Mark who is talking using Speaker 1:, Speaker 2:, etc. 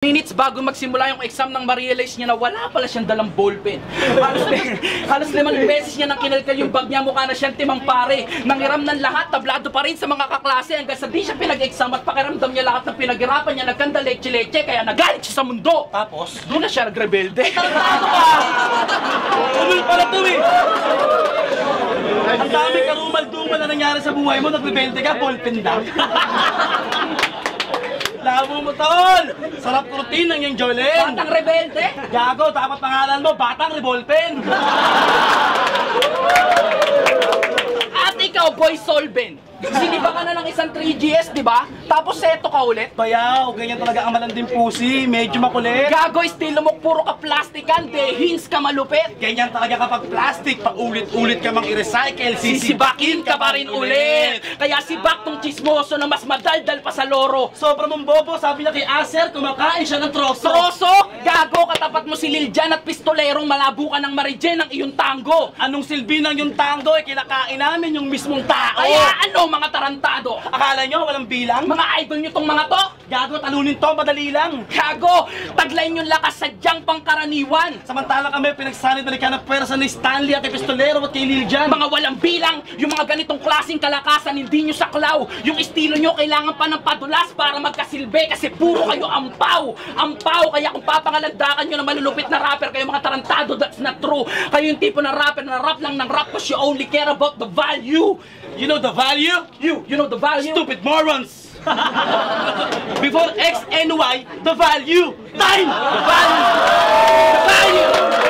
Speaker 1: Minutes bago magsimula yung exam nang ma-realize niya na wala pala siyang dalang ballpen. Halos 5 beses niya nang kinalkal yung bag niya, mukha na siyang timang pare. Nangiram ng lahat, tablado pa rin sa mga kaklase hanggang sa di siya pinag-exam at pakiramdam niya lahat ng pinaghirapan niya, nagkanda leche-leche, kaya nagalit siya sa mundo. Tapos, doon na siya nagrebelde. Ulul pala to eh! Ang dami karumal-dumal na nangyari sa buhay mo, nagrebelde ka, ballpen lang. Labo mo, tol! Sarap routine ng yung Jolene! Batang rebelde? Gago, dapat pangalan mo, Batang Revolpen! At ikaw, Boy Solven! Siniba ka na ng isang 3GS, di ba? Tapos seto ka ulit? Bayaw, ganyan talaga ang malanding pusi, medyo makulit. Gago, estilo mo puro ka plastikan, dehins ka malupit. Ganyan talaga kapag plastic, pag ulit-ulit ka mang i-recycle, sisibakin ka pa rin ulit. Kaya sibak tong chismoso na mas madaldal pa sa loro. Sobra mong bobo, sabi na kay Acer, kumakain siya ng troso. Troso? Gago, katapat mo si Liljan at pistolerong malabo ka ng Marijen ng iyong tango. Anong silbi ng iyong tango? Kinakain namin yung mismong tao. Kaya ano, mga tarantado? Akala nyo walang bilang? Mga idol nyo tong mga to? Gago, talunin to, madali lang. Gago, taglayin yung lakas sadyang pangkaraniwan. Samantala kami pinagsanit balikan ng pwersa ni Stanley at kay Pistolero at kay Liljan. Mga walang bilang, yung mga ganitong klaseng kalakasan hindi nyo saklaw. Yung estilo nyo kailangan pa ng padulas para magkasilbi kasi puro kayo ampaw. Ampaw, kaya kung papangalandakan nyo na malulupit na rapper kayo mga tarantado, that's not true. Kayo yung tipo na rapper na rap lang ng rap because you only care about the value. You know the value? You know the value? Stupid morons! Before X and Y, the value! Time! The value! The value!